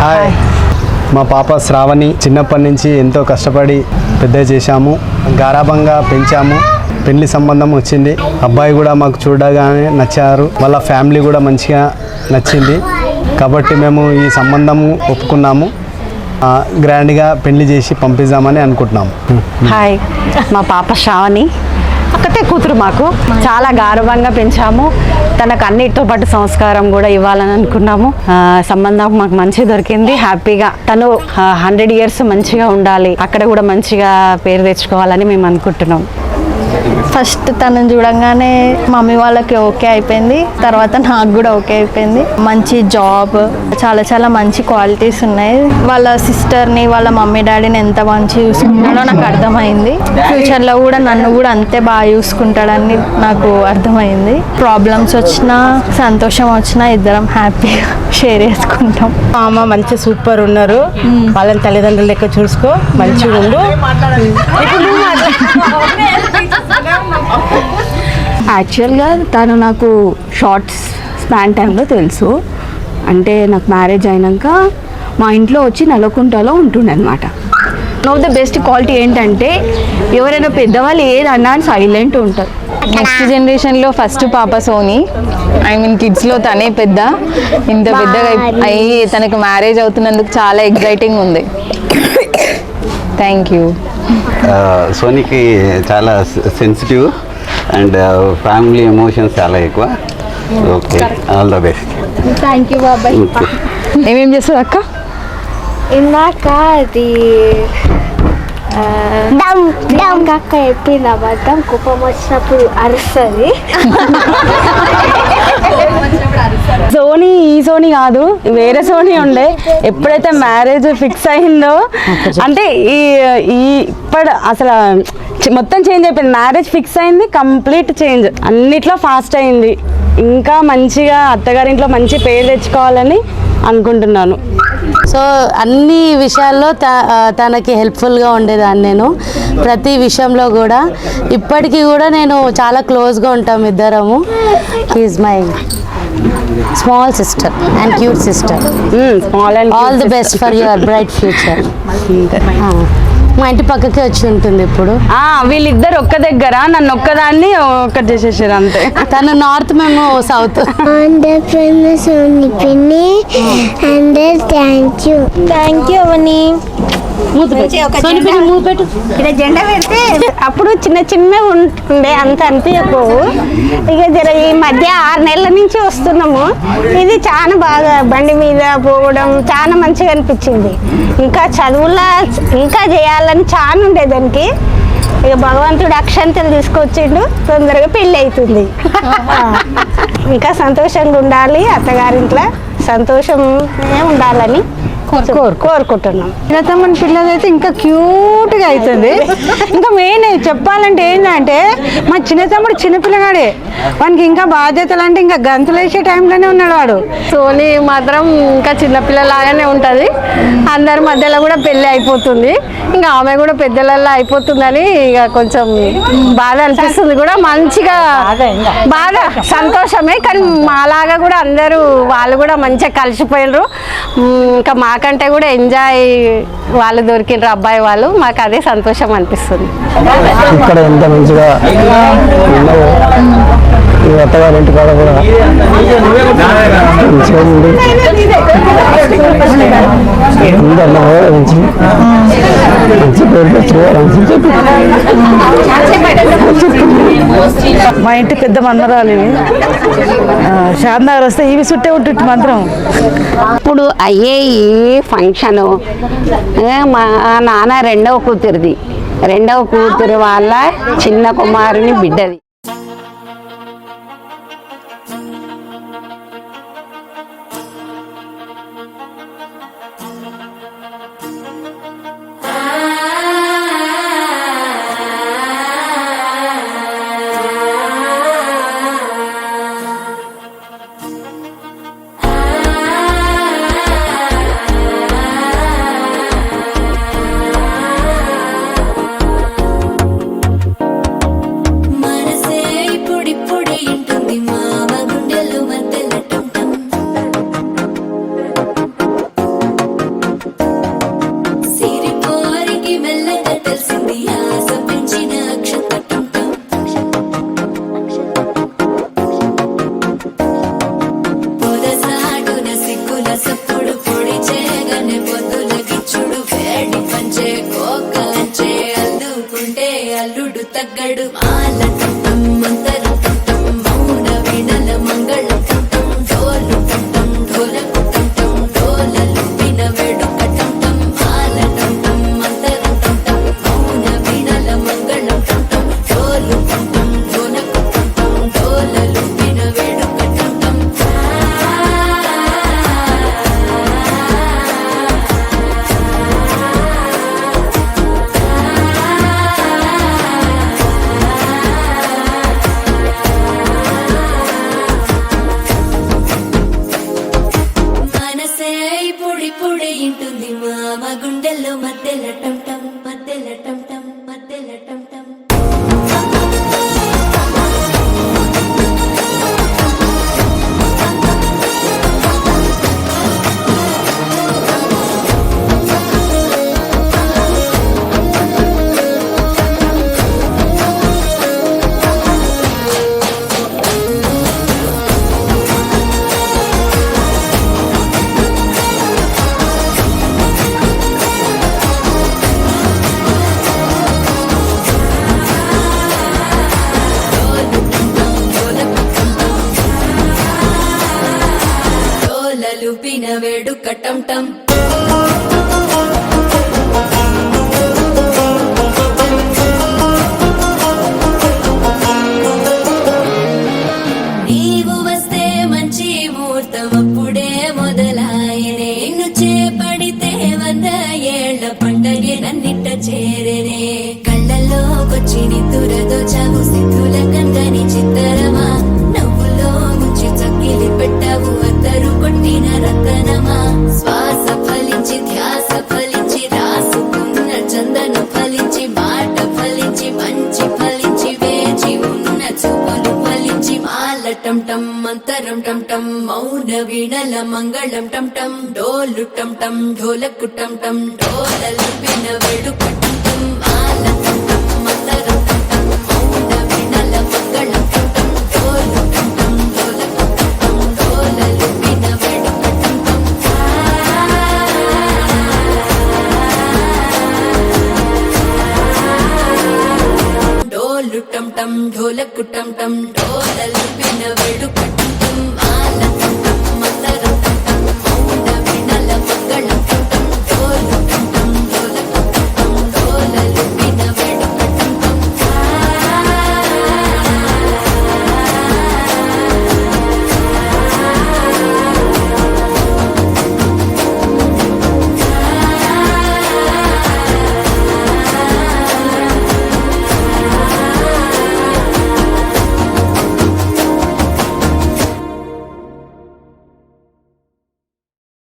Hi, మా పాప శ్రావణి చిన్నప్పటి నుంచి ఎంతో కష్టపడి పెద్ద చేశాము, గారాబంగా పెంచాము. పెళ్లి సంబంధం వచ్చింది. అబ్బాయి కూడా మాకు చూడగానే నచ్చారు, వాళ్ళ ఫ్యామిలీ కూడా మంచిగా నచ్చింది. కాబట్టి మేము ఈ సంబంధం ఒప్పుకున్నాము. గ్రాండ్గా పెళ్లి చేసి పంపిద్దామని అనుకుంటున్నాము. హాయ్, మా పాప శ్రావణి ఒక్కటే కూతురు. మాకు చాలా గారవంగా పెంచాము. తనకు అన్నిటితో పాటు సంస్కారం కూడా ఇవ్వాలని అనుకున్నాము. సంబంధం మాకు మంచిగా దొరికింది. హ్యాపీగా తను 100 years మంచిగా ఉండాలి, అక్కడ కూడా మంచిగా పేరు తెచ్చుకోవాలని మేము అనుకుంటున్నాం. ఫస్ట్ తనని చూడంగానే మమ్మీ వాళ్ళకి ఓకే అయిపోయింది, తర్వాత నాకు కూడా ఓకే అయిపోయింది. మంచి జాబ్, చాలా చాలా మంచి క్వాలిటీస్ ఉన్నాయి. వాళ్ళ సిస్టర్ని వాళ్ళ మమ్మీ డాడీని ఎంత మంచి చూసుకుంటాడో నాకు అర్థమైంది. ఫ్యూచర్లో కూడా నన్ను కూడా అంతే బాగా చూసుకుంటాడని నాకు అర్థమైంది. ప్రాబ్లమ్స్ వచ్చినా సంతోషం వచ్చినా ఇద్దరం హ్యాపీగా షేర్ చేసుకుంటాం. అమ్మ మంచి సూపర్ ఉన్నారు, వాళ్ళని తల్లిదండ్రులు లెక్క చూసుకో, మంచిగా ఉండు. యాక్చువల్గా తను నాకు షార్ట్ స్పాన్ టైంలో తెలుసు. అంటే నాకు మ్యారేజ్ అయినాక మా ఇంట్లో వచ్చి నల్లకుంటలో ఉంటుండే అనమాట. One of the best quality ఏంటంటే ఎవరైనా పెద్దవాళ్ళు ఏదన్నా సైలెంట్ ఉంటారు. నెక్స్ట్ జనరేషన్లో ఫస్ట్ పాప సోని, కిడ్స్లో తనే పెద్ద. ఇంత పెద్దగా అయ్యి తనకు మ్యారేజ్ అవుతున్నందుకు చాలా ఎగ్జైటింగ్ ఉంది. Thank you. సోనికి చాలా సెన్సిటివ్ అండ్ ఫ్యామిలీ ఎమోషన్స్ చాలా ఎక్కువ. Okay, all the best. Thank you బాబాయ్. ఏమేం చేస్తుంది అక్క? ఇందాక అది అక్క చెప్పింది అబద్ధం. కుప్పం వచ్చినప్పుడు అరుస్తుంది. సోనీ ఈ సోనీ కాదు, వేరే సోనీ ఉండే. ఎప్పుడైతే మ్యారేజ్ ఫిక్స్ అయిందో అంటే ఇప్పుడు అసలు మొత్తం చేంజ్ అయిపోయింది. మ్యారేజ్ ఫిక్స్ అయింది, కంప్లీట్ చేంజ్. అన్నిట్లో ఫాస్ట్ అయింది. ఇంకా మంచిగా అత్తగారింట్లో మంచి పేరు తెచ్చుకోవాలని అనుకుంటున్నాను. సో అన్ని విషయాల్లో తనకి హెల్ప్ఫుల్గా ఉండేదాన్ని నేను, ప్రతి విషయంలో కూడా. ఇప్పటికీ కూడా నేను చాలా క్లోజ్గా ఉంటాము ఇద్దరము. Is my small sister and cute sister. All the best for your bright future. మా ఇంటి పక్కకి వచ్చి ఉంటుంది ఇప్పుడు. వీళ్ళిద్దరు ఒక్క దగ్గర, నన్ను ఒక్కదాన్ని ఒక్కటి చేసేసారు అంతే. తను నార్త్, మేము సౌత్. థ్యాంక్ యూ అవని. జెండా పెడితే అప్పుడు చిన్న చిన్నగా ఉంటుండే, అంత అనిపించకపోవు. ఇక జర ఈ మధ్య 6 నెలల నుంచి వస్తున్నాము. ఇది చాలా బాగా బండి మీద పోవడం చాలా మంచిగా అనిపించింది. ఇంకా చదువులా ఇంకా చేయాలని చాలా ఉండే దానికి. ఇక భగవంతుడు అక్షంతలు తీసుకొచ్చిండు, తొందరగా పెళ్ళి అవుతుంది. ఇంకా సంతోషంగా ఉండాలి, అత్తగారింట్లో సంతోషమే ఉండాలని కోరుకుంటున్నాం. చిన్నతమ్మని పిల్లలు అయితే ఇంకా క్యూట్గా అవుతుంది. ఇంకా మెయిన్ చెప్పాలంటే ఏంటంటే మా చిన్నతమ్ముడు చిన్నపిల్లగాడే, వానికి ఇంకా బాధ్యతలు అంటే ఇంకా గంతులు వేసే టైంలోనే ఉన్నాడు వాడు. సోని మాత్రం ఇంకా చిన్నపిల్లలాగానే ఉంటుంది. అందరి మధ్యలో కూడా పెళ్ళి అయిపోతుంది. ఇంకా ఆమె కూడా పెద్దలల్లో అయిపోతుందని ఇక కొంచెం బాధ అనిపిస్తుంది. కూడా మంచిగా బాధ సంతోషమే, కానీ మాలాగా కూడా అందరూ వాళ్ళు కూడా మంచిగా కలిసిపోయినరు. ఇంకా మాకంటే కూడా ఎంజాయ్ వాళ్ళు దొరికినరు, అబ్బాయి వాళ్ళు. మాకు అదే సంతోషం అనిపిస్తుంది. ఇక్కడ ఎంత మంచిగా అత్తగారి ఇంటి కాడ కూడా మా ఇంటి పెద్ద మన్నరాలు షాద్నగర్ వస్తే ఇవి చుట్టే ఉంటుంది మాత్రం. ఇప్పుడు అయ్యే ఈ ఫంక్షను మా నాన్న రెండవ కూతురు వాళ్ళ చిన్న కుమారుని బిడ్డది. అల్లుడు తగ్గడు మాల టం మంతరం టం మౌన వీణల మంగళం టం డోలు టం ఢోలకు టం డోలలు విన వేడుక టం మాల టం మంతరం టం మౌన వీణల మంగళం టం డోలు టం ఢోలకు టం డోలలు విన వేడుక టం మనసే పొడి పొడి ఇంటుంది మామ గుండెల్లో మధ్యల టం టం మధ్యల టం టం మధ్యల టం టం డోలలు పిన వేడుక టం టం నీవు వస్తే మంచి ముహూర్తం అప్పుడే మొదలాయనే నిన్ను చేపడితే 100 ఏళ్ల పండగే నన్నిట్ట చేరేనే కళ్ళల్లోకొచ్చి నిద్దురదోచావు సిద్ధుల కందని చిత్తరమా నవ్వులో ముంచి చక్కిలి పెట్టావు అద్దరు కొట్టిన రతనమా శ్వాస ఫలించి ధ్యాస ఫలించి రాసుకున్న చందన ఫలించి మాట ఫలించి మంచి ఫలించి వేచి ఉన్న చూపులు ఫలించి మాల టం టం మంతరం టం టం మౌన వీణల మంగళం టం టం డోలు టం టం ఢోలకు టం టం డోలలు విన వేడుక టం టం మాల టం టం మంతరం టం టం మౌన వీణల మంగళం టం టం డోలు టం టం ఢోలకు టం టం డోలలు విన వేడుక టం టం డోలు టం టం ఢోలకు టం టం డోలలు విన వేడుక టం టం మాల